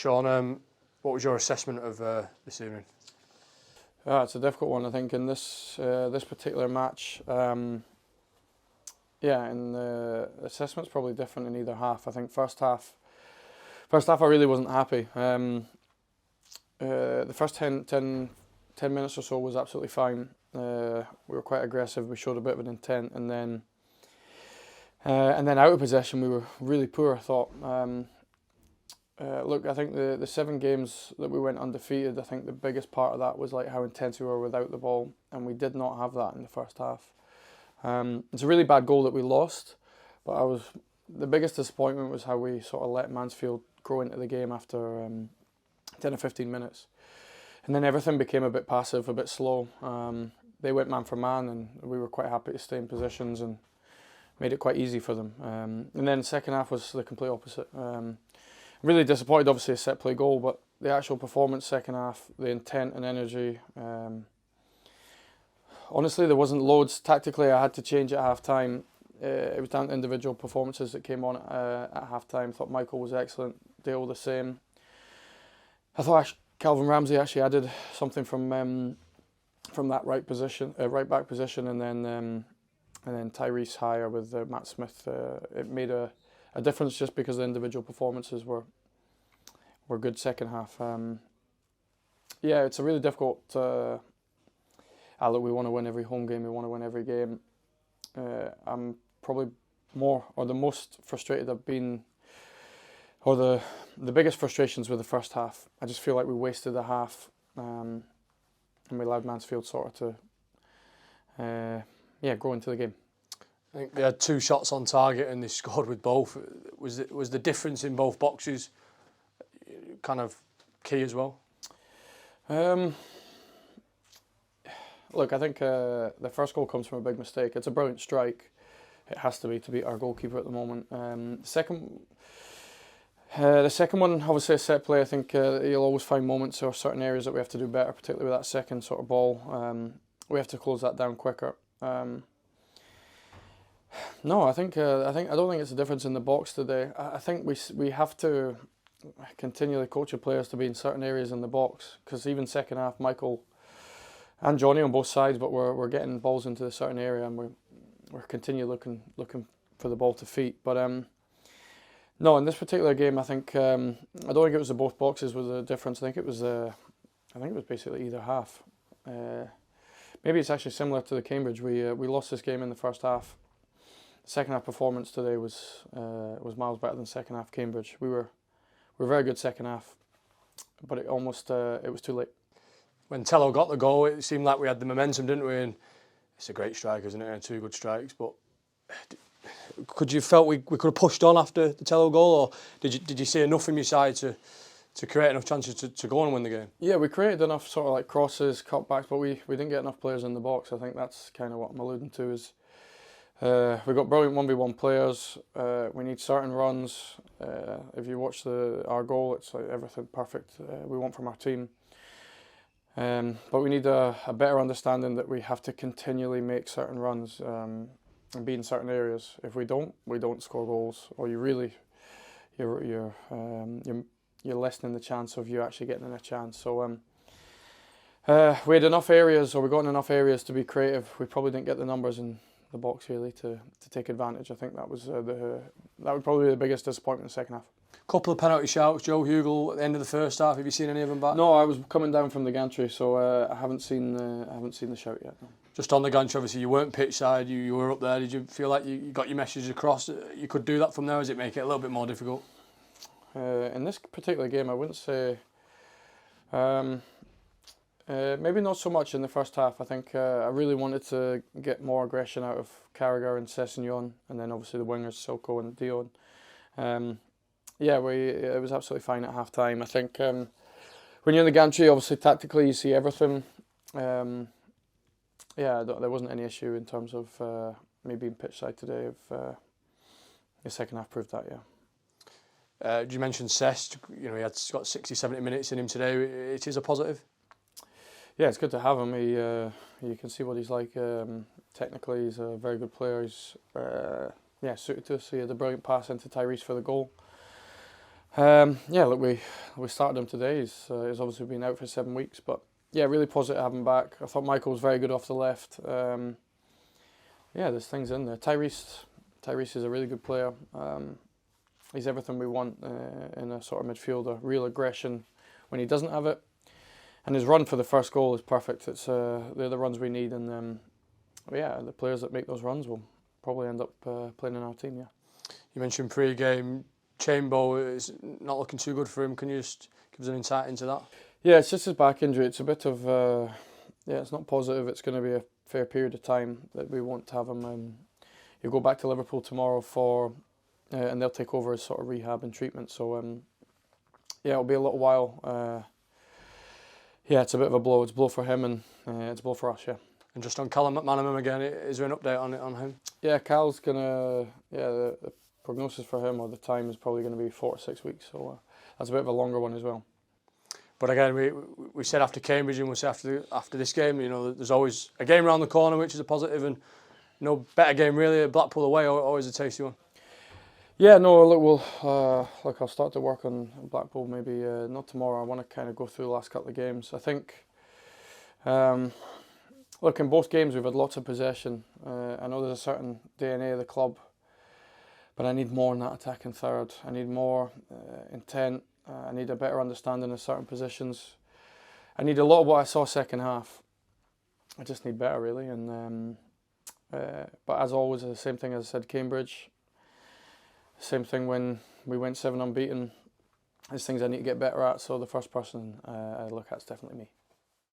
Shaun, what was your assessment of this evening? It's a difficult one, I think, in this particular match. And the assessment's probably different in either half. I think first half I really wasn't happy. The first 10 minutes or so was absolutely fine. We were quite aggressive. We showed a bit of an intent, and then out of possession we were really poor, I thought. Look, I think the 7 games that we went undefeated, I think the biggest part of that was like how intense we were without the ball, and we did not have that in the first half. It's a really bad goal that we lost, but the biggest disappointment was how we sort of let Mansfield grow into the game after 10 or 15 minutes. And then everything became a bit passive, a bit slow. They went man for man, and we were quite happy to stay in positions and made it quite easy for them. And then the second half was the complete opposite. Really disappointed, obviously, a set play goal, but the actual performance second half, the intent and energy. Honestly, there wasn't loads. Tactically, I had to change at half time. It was down to individual performances that came on at half time. I thought Michael was excellent, Dale the same. I thought Calvin Ramsey actually added something from that right back position, and then Tyrese higher with Matt Smith. It made a difference just because the individual performances were good second half. It's a really difficult. Look, we want to win every home game. We want to win every game. I'm probably the most frustrated I've been, or the biggest frustrations with the first half. I just feel like we wasted a half, and we allowed Mansfield sort of to grow into the game. I think they had 2 shots on target and they scored with both. Was the difference in both boxes kind of key as well? Look, I think the first goal comes from a big mistake. It's a brilliant strike. It has to beat our goalkeeper at the moment. The second one, obviously a set play. I think you'll always find moments or certain areas that we have to do better, particularly with that second sort of ball. We have to close that down quicker. No, I don't think it's a difference in the box today. I think we have to continually coach the players to be in certain areas in the box, because even second half, Michael and Johnny on both sides, but we're getting balls into a certain area, and we're continually looking for the ball to feet. But no, in this particular game, I think I don't think it was the both boxes was the difference. I think it was basically either half. Maybe it's actually similar to the Cambridge. We lost this game in the first half. The second half performance today was miles better than second half Cambridge. We were very good second half, but it was too late. When Tello got the goal, it seemed like we had the momentum, didn't we? And it's a great strike, isn't it? And 2 good strikes. But could you felt we could have pushed on after the Tello goal, or did you see enough from your side to create enough chances to go on and win the game? Yeah, we created enough sort of like crosses, cutbacks, but we didn't get enough players in the box. I think that's kind of what I'm alluding to is we've got brilliant 1v1 players. We need certain runs. If you watch our goal, it's like everything perfect we want from our team. But we need a better understanding that we have to continually make certain runs and be in certain areas. If we don't score goals, or you're lessening the chance of you actually getting a chance. So we had enough areas, or we got in enough areas to be creative. We probably didn't get the numbers in the box really to take advantage. I think that was that would probably be the biggest disappointment in the second half. Couple of penalty shouts, Joe Hugel at the end of the first half. Have you seen any of them back? No, I was coming down from the gantry, so I haven't seen the shout yet. No. Just on the gantry, obviously you weren't pitch side, you were up there. Did you feel like you got your message across? You could do that from there. Does it make it a little bit more difficult? In this particular game, I wouldn't say. Maybe not so much in the first half. I think I really wanted to get more aggression out of Carragher and Sessegnon, and then obviously the wingers Silko and Dion. It was absolutely fine at half time. I think when you're in the gantry, obviously tactically you see everything. There wasn't any issue in terms of me being pitch side today. The second half proved that, yeah. You mentioned Sess. He got 60-70 minutes in him today. It is a positive. Yeah, it's good to have him. You can see what he's like. Technically, he's a very good player. He's suited to us. He had a brilliant pass into Tyrese for the goal. Yeah, look, we started him today. He's obviously been out for 7 weeks, but yeah, really positive having him back. I thought Michael was very good off the left. Yeah, there's things in there. Tyrese is a really good player. He's everything we want in a sort of midfielder. Real aggression when he doesn't have it, and his run for the first goal is perfect. They're the runs we need, and yeah, the players that make those runs will probably end up playing in our team. Yeah. You mentioned pre-game. Chambo is not looking too good for him. Can you just give us an insight into that? Yeah, it's just his back injury. It's a bit of it's not positive. It's going to be a fair period of time that we won't have him. He'll go back to Liverpool tomorrow and they'll take over his sort of rehab and treatment. So yeah, it'll be a little while. Yeah, it's a bit of a blow. It's a blow for him and it's a blow for us. Yeah. And just on Callum McManaman again, is there an update on him? Yeah, Cal's gonna. Yeah, the prognosis for him or the time is probably going to be 4 to 6 weeks. So that's a bit of a longer one as well. But again, we said after Cambridge and we said after this game, you know, there's always a game around the corner, which is a positive, and no better game really. Blackpool away, always a tasty one. Yeah, no, look, I'll start to work on Blackpool maybe not tomorrow. I want to kind of go through the last couple of games. I think, look, in both games we've had lots of possession. I know there's a certain DNA of the club, but I need more in that attacking third. I need more intent. I need a better understanding of certain positions. I need a lot of what I saw second half. I just need better, really. And but as always, the same thing as I said, Cambridge. Same thing when we went 7 unbeaten. There's things I need to get better at. So the first person I look at is definitely me.